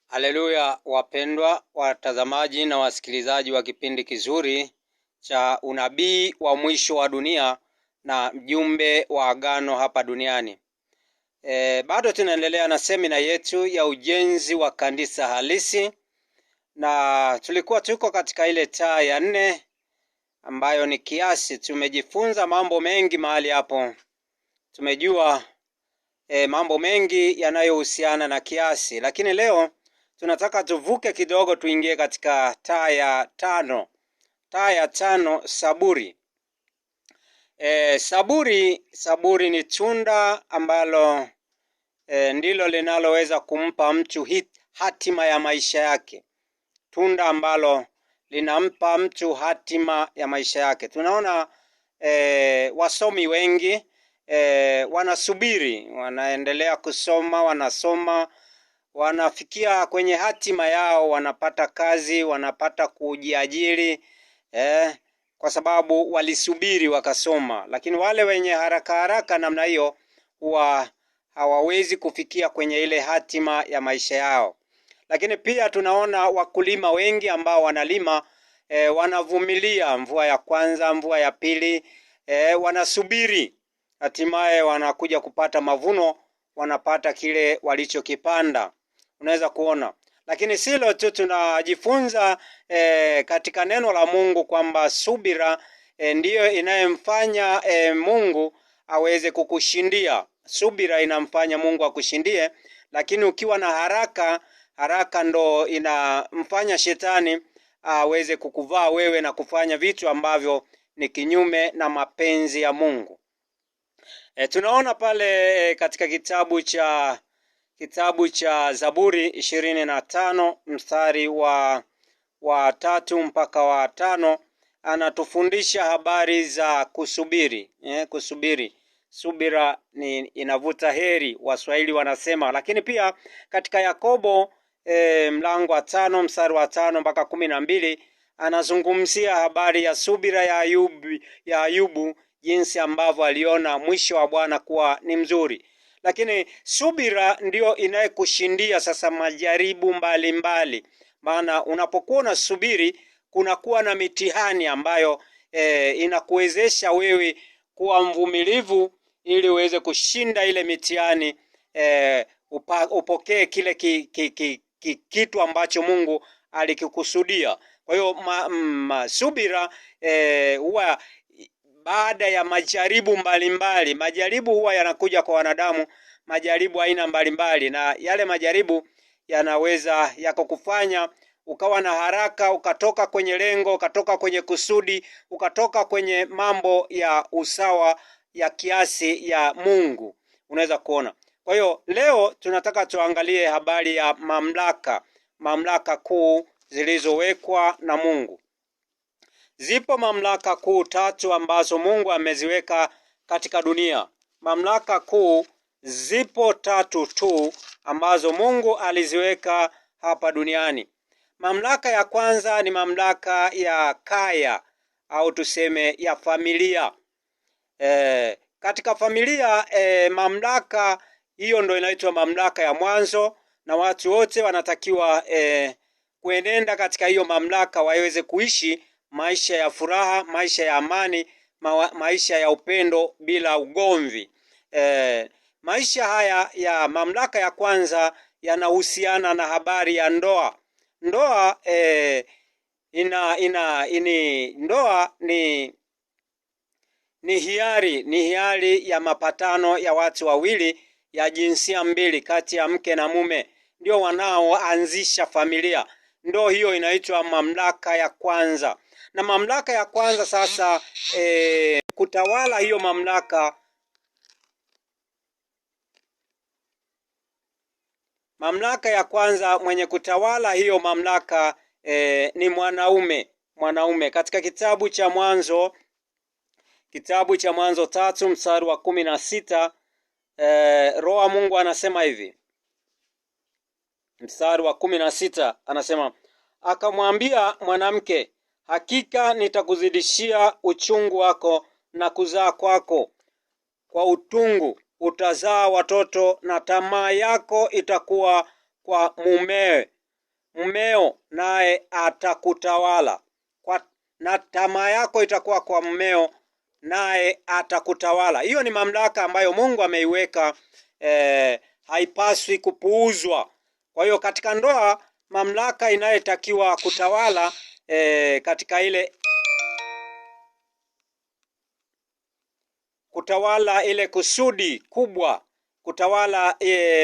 Haleluya, wapendwa watazamaji na wasikilizaji wa kipindi kizuri cha unabii wa mwisho wa dunia na mjumbe wa agano hapa duniani. Bado tunaendelea na semina yetu ya ujenzi wa kanisa halisi, na tulikuwa tuko katika ile taa ya 4 ambayo ni kiasi. Tumejifunza mambo mengi mahali hapo. Tumejua mambo mengi yanayohusiana na kiasi, lakini leo tunataka tuvuke kidogo tuingie katika taa ya 5. Taa ya 5, saburi. Saburi ni tunda ambalo ndilo linaloweza kumpa mtu hatima ya maisha yake. Tunda ambalo linampa mtu hatima ya maisha yake. Tunaona wasomi wengi wanasubiri, wanaendelea kusoma, wanasoma, wanafikia kwenye hatima yao, wanapata kazi, wanapata kujiajiri, kwa sababu walisubiri wakasoma. Lakini wale wenye haraka namna hiyo huwa hawawezi kufikia kwenye ile hatima ya maisha yao. Lakini pia tunaona wakulima wengi ambao wanalima, wanavumilia mvua ya kwanza, mvua ya pili, wanasubiri, hatimaye wanakuja kupata mavuno, wanapata kile walichokipanda. Unaweza kuona. Lakini silo tu tunajifunza katika neno la Mungu kwamba subira ndiyo inayemfanya Mungu aweze kukushindia. Subira inamfanya Mungu akushindie, lakini ukiwa na haraka ndo inamfanya shetani aweze kukuvaa wewe na kufanya vitu ambavyo ni kinyume na mapenzi ya Mungu. Tunaona pale katika kitabu cha Zaburi 25 mstari wa 3 mpaka wa 5, anatufundisha habari za kusubiri. Kusubiri. Subira ni inavuta heri, Waswahili wanasema. Lakini pia katika Yakobo mlango wa 5 mstari wa 5 mpaka 12, anazungumzia habari ya subira ya Ayubu, jinsi ambavyo aliona mwisho wa Bwana kuwa ni mzuri. Lakini subira ndio inayekushindia sasa majaribu mbalimbali. Maana unapokuwa unasubiri, kunakuwa na mitihani ambayo inakuwezesha wewe kuwa mvumilivu ili uweze kushinda ile mitihani, upokee kile kitu ambacho Mungu alikikusudia. Kwa hiyo subira huwa baada ya majaribu mbalimbali. Majaribu huwa yanakuja kwa wanadamu, majaribu aina mbalimbali, na yale majaribu yanaweza yakakufanya ukawa na haraka, ukatoka kwenye lengo, ukatoka kwenye kusudi, ukatoka kwenye mambo ya usawa ya kiasi ya Mungu. Unaweza kuona. Kwa hiyo leo tunataka tuangalie habari ya mamlaka kuu zilizowekwa na Mungu. Zipo mamlaka kuu 3 ambazo Mungu ameziweka katika dunia. Mamlaka kuu zipo 3 tu ambazo Mungu aliziweka hapa duniani. Mamlaka ya kwanza ni mamlaka ya kaya, au tuseme ya familia. Katika familia, mamlaka hiyo ndio inaitwa mamlaka ya mwanzo, na watu wote wanatakiwa kuenenda katika hiyo mamlaka, waweze kuishi maisha ya furaha, maisha ya amani, maisha ya upendo bila ugomvi. Maisha haya ya mamlaka ya kwanza yanahusiana na habari ya ndoa. Ndoa ndoa ni hiari ya mapatano ya watu wawili ya jinsia mbili, kati ya mke na mume, ndio wanaoanzisha familia. Ndio hiyo inaitwa mamlaka ya kwanza. Na mamlaka ya kwanza sasa, kutawala hiyo mamlaka ya kwanza, mwenye kutawala hiyo mamlaka ni mwanaume. Katika kitabu cha Mwanzo 3 mstari wa 16, Roho wa Mungu anasema hivi. Mstari wa 16 anasema, akamwambia mwanamke, hakika nitakuzidishia uchungu wako na kuzaa kwako. Kwa utungu utazaa watoto, na tamaa yako itakuwa kwa mumewe, mmeo, naye atakutawala. Na tamaa yako itakuwa kwa mmeo, naye atakutawala. Hiyo ni mamlaka ambayo Mungu ameiweka, haipaswi kupuuzwa. Kwa hiyo katika ndoa, mamlaka inayotakiwa kutawala katika kutawala ile kusudi kubwa, kutawala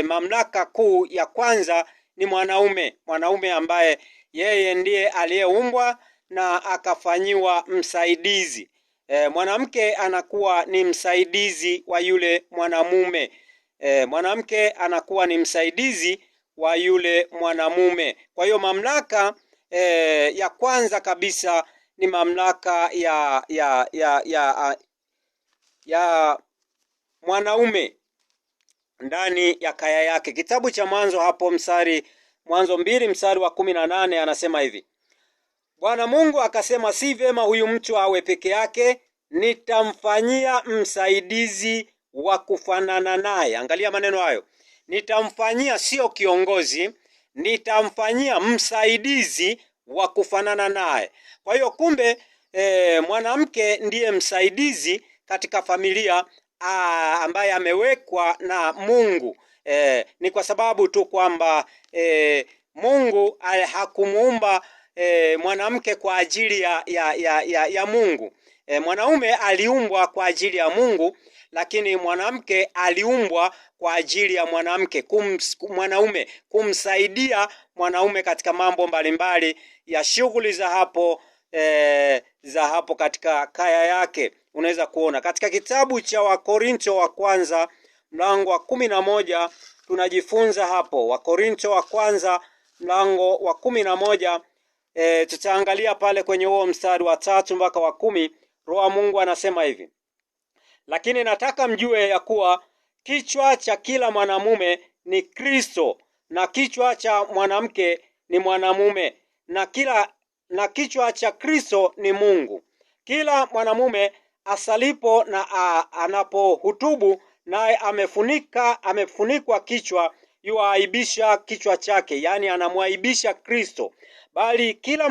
mamlaka kuu ya kwanza ni mwanaume ambaye yeye ndiye aliyeumbwa na akafanyiwa msaidizi. Mwanamke anakuwa ni msaidizi wa yule mwanamume. Mwanamke anakuwa ni msaidizi wa yule mwanamume. Kwa hiyo mamlaka ya kwanza kabisa ni mamlaka ya mwanaume ndani ya kaya yake. Kitabu cha Mwanzo hapo Mwanzo 2 mstari wa 18 anasema hivi: Bwana Mungu akasema, si vyema huyu mtu awe peke yake, nitamfanyia msaidizi wa kufanana naye. Angalia maneno hayo, nitamfanyia, sio kiongozi, nitamfanyia msaidizi wa kufanana naye. Kwa hiyo kumbe, mwanamke ndiye msaidizi katika familia ambaye amewekwa na Mungu. Ni kwa sababu tu kwamba Mungu hakumuumba mwanamke kwa ajili ya Mungu. Mwanaume aliumbwa kwa ajili ya Mungu, lakini mwanamke aliumbwa kwa ajili ya mwanaume kumsaidia mwanaume katika mambo mbalimbali ya shughuli za hapo katika kaya yake. Unaweza kuona katika kitabu cha Wakorinto wa kwanza mlango wa 11 tunajifunza hapo. Wakorinto wa kwanza mlango wa 11, tutaangalia pale kwenye huo mstari wa 3 mpaka wa 10. Roho wa Mungu anasema hivi: lakini nataka mjue ya kuwa kichwa cha kila mwanamume ni Kristo, na kichwa cha mwanamke ni mwanamume, na kichwa cha Kristo ni Mungu. Kila mwanamume asalipo na anapohutubu, naye amefunikwa kichwa, yuaibisha kichwa chake, yani anamwaibisha Kristo. Bali kila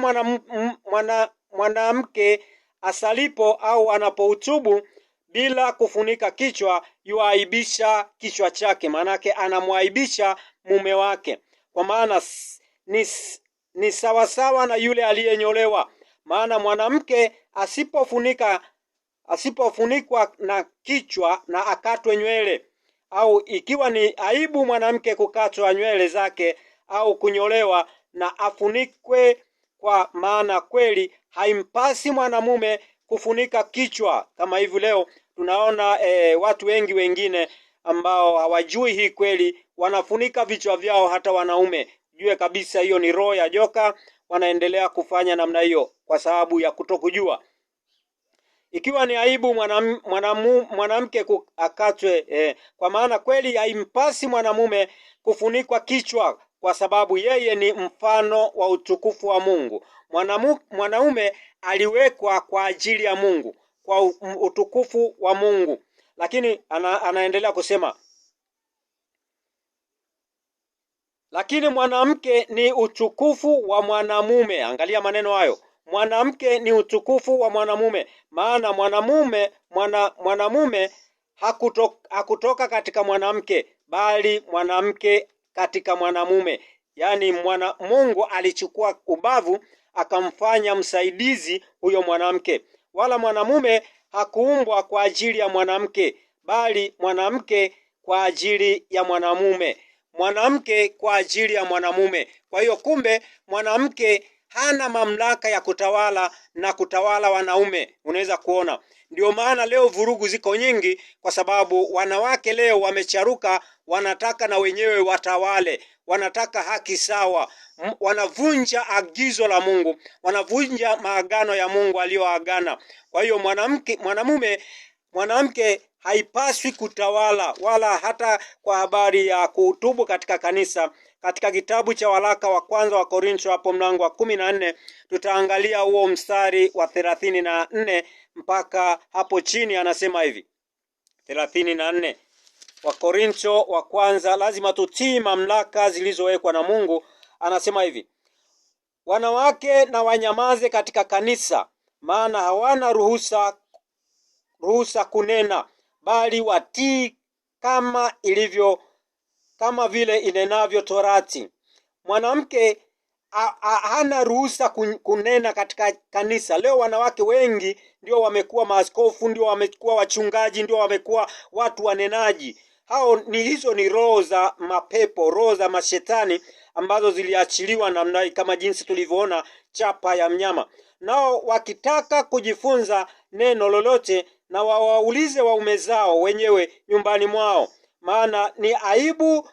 mwanamke asalipo au anapohutubu bila kufunika kichwa, yuaibisha kichwa chake, manake anamwaibisha mume wake. Kwa maana ni sawasawa na yule aliyenyolewa. Maana mwanamke asipofunikwa na kichwa na akatwe nywele, au ikiwa ni aibu mwanamke kukatwa nywele zake au kunyolewa, na afunikwe, kwa maana kweli haimpasi mwanamume kufunika kichwa. Kama hivi leo tunaona watu wengine ambao hawajui hii kweli, wanafunika vichwa vyao, hata wanaume. Jue kabisa hiyo ni roho ya joka, wanaendelea kufanya namna hiyo kwa sababu ya kutokujua. Ikiwa ni aibu mwanamke akatwe, kwa maana kweli haimpasi mwanamume kufunikwa kichwa, kwa sababu yeye ni mfano wa utukufu wa Mungu. Mwanaume aliwekwa kwa ajili ya Mungu, kwa utukufu wa Mungu. Lakini anaendelea kusema, lakini mwanamke ni utukufu wa mwanamume. Angalia maneno hayo, mwanamke ni utukufu wa mwanamume. Maana mwanamume hakutoka katika mwanamke, bali mwanamke katika mwanamume. Yani Mungu alichukua ubavu akamfanya msaidizi huyo mwanamke. Wala mwanamume hakuumbwa kwa ajili ya mwanamke, bali mwanamke kwa ajili ya mwanamume. Mwanamke kwa ajili ya mwanamume. Kwa hiyo kumbe mwanamke hana mamlaka ya kutawala wanaume. Unaweza kuona, ndio maana leo vurugu ziko nyingi, kwa sababu wanawake leo wamecharuka, wanataka na wenyewe watawale, wanataka haki sawa, wanavunja agizo la Mungu, wanavunja maagano ya Mungu aliyoagana. Kwa hiyo mwanamke haipaswi kutawala, wala hata kwa habari ya kuhutubu katika kanisa. Katika kitabu cha waraka wa kwanza wa Korintho hapo mlango wa 14 tutaangalia huo mstari wa 34 mpaka hapo chini. Anasema hivi 34, wa Korintho wa kwanza. Lazima tutii mamlaka zilizowekwa na Mungu. Anasema hivi: wanawake na wanyamaze katika kanisa, maana hawana ruhusa kunena, bali watii kama vile inenavyo Torati. Mwanamke hana ruhusa kunena katika kanisa. Leo wanawake wengi ndio wamekuwa maaskofu, ndio wamekuwa wachungaji, ndio wamekuwa watu wanenaji. Hizo ni roho za mapepo, roho za mashetani ambazo ziliachiliwa namna kama jinsi tulivyoona chapa ya mnyama. Nao wakitaka kujifunza neno lolote, na wawaulize waume zao wenyewe nyumbani mwao, maana ni aibu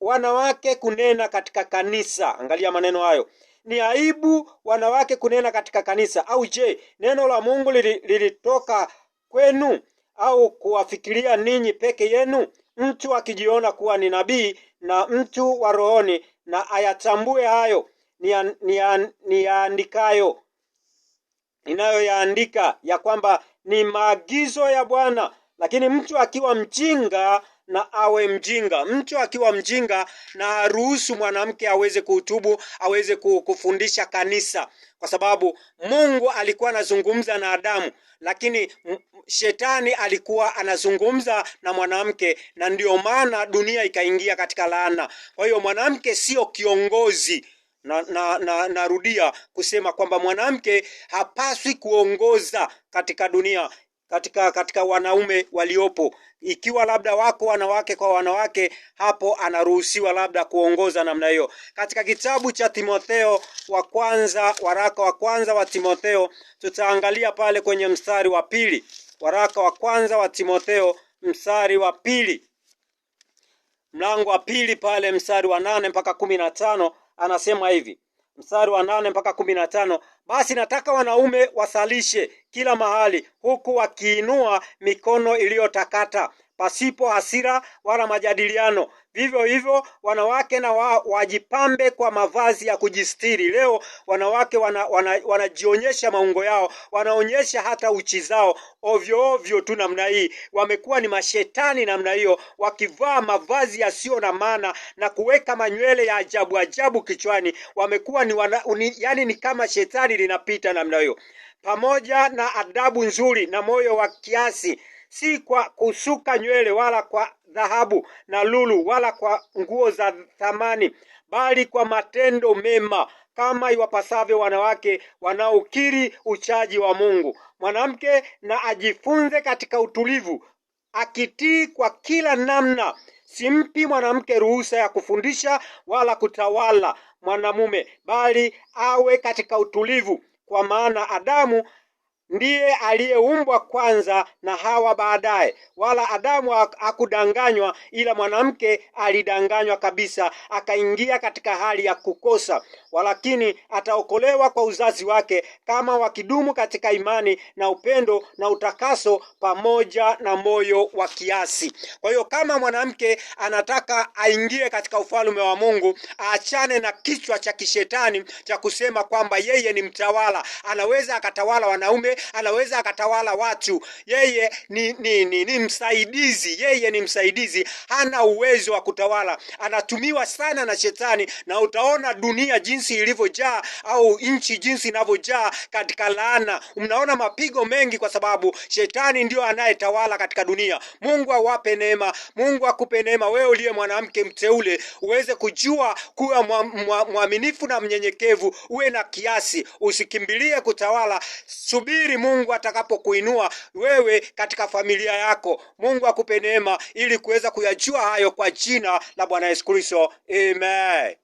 wanawake kunena katika kanisa. Angalia maneno hayo, ni aibu wanawake kunena katika kanisa. Au je, neno la Mungu lilitoka kwenu au kuwafikiria ninyi peke yenu? Mtu akijiona kuwa ni nabii na mtu wa rohoni, na ayatambue hayo ninayoyaandika, ya kwamba ni maagizo ya Bwana. Lakini mtu akiwa mjinga na awe mjinga. Mtu akiwa mjinga na aruhusu mwanamke aweze kuhutubu, aweze kufundisha kanisa, kwa sababu Mungu alikuwa anazungumza na Adamu, lakini shetani alikuwa anazungumza na mwanamke, na ndio maana dunia ikaingia katika laana. Kwa hiyo mwanamke sio kiongozi. Narudia kusema kwamba mwanamke hapaswi kuongoza katika dunia, katika wanaume waliopo. Ikiwa labda wako wanawake kwa wanawake, hapo anaruhusiwa labda kuongoza namna hiyo. Katika kitabu cha Timotheo wa kwanza, waraka wa kwanza wa Timotheo, tutaangalia pale kwenye mstari wa 2. Waraka wa kwanza wa Timotheo mstari wa 2, mlango wa 2 pale mstari wa 8 mpaka 15, anasema hivi. Mstari wa 8 mpaka 15, basi nataka wanaume wasalishe kila mahali, huku wakiinua mikono iliyotakata, pasipo hasira wala majadiliano. Vivyo hivyo wanawake na wajipambe kwa mavazi ya kujistiri. Leo wanawake wanajionyesha maungo yao, wanaonyesha hata uchi zao ovyo ovyo tu namna hii. Wamekuwa ni mashetani namna hiyo, wakivaa mavazi yasiyo na maana na kuweka manywele ya ajabu ajabu kichwani. Wamekuwa yani ni kama shetani linapita namna hiyo. Pamoja na adabu nzuri na moyo wa kiasi, si kwa kusuka nywele wala kwa dhahabu na lulu wala kwa nguo za thamani, bali kwa matendo mema, kama iwapasavyo wanawake wanaokiri uchaji wa Mungu. Mwanamke na ajifunze katika utulivu, akitii kwa kila namna. Simpi mwanamke ruhusa ya kufundisha wala kutawala mwanamume, bali awe katika utulivu, kwa maana Adamu ndiye aliyeumbwa kwanza na Hawa baadaye. Wala Adamu hakudanganywa, ila mwanamke alidanganywa kabisa, akaingia katika hali ya kukosa. Walakini ataokolewa kwa uzazi wake, kama wakidumu katika imani na upendo na utakaso, pamoja na moyo wa kiasi. Kwa hiyo kama mwanamke anataka aingie katika ufalme wa Mungu, aachane na kichwa cha kishetani cha kusema kwamba yeye ni mtawala, anaweza akatawala wanaume, anaweza akatawala watu. Yeye ni msaidizi, yeye ni msaidizi, hana uwezo wa kutawala. Anatumiwa sana na shetani, na utaona dunia jinsi ilivyojaa, au nchi jinsi inavyojaa katika laana. Mnaona mapigo mengi kwa sababu shetani ndio anayetawala katika dunia. Mungu awape neema, Mungu akupe neema wewe uliye mwanamke mteule, uweze kujua kuwa mwaminifu na mnyenyekevu, uwe na kiasi, usikimbilie kutawala. Subiri Mungu atakapokuinua wewe katika familia yako. Mungu akupe neema ili kuweza kuyajua hayo, kwa jina la Bwana Yesu Kristo. Amen.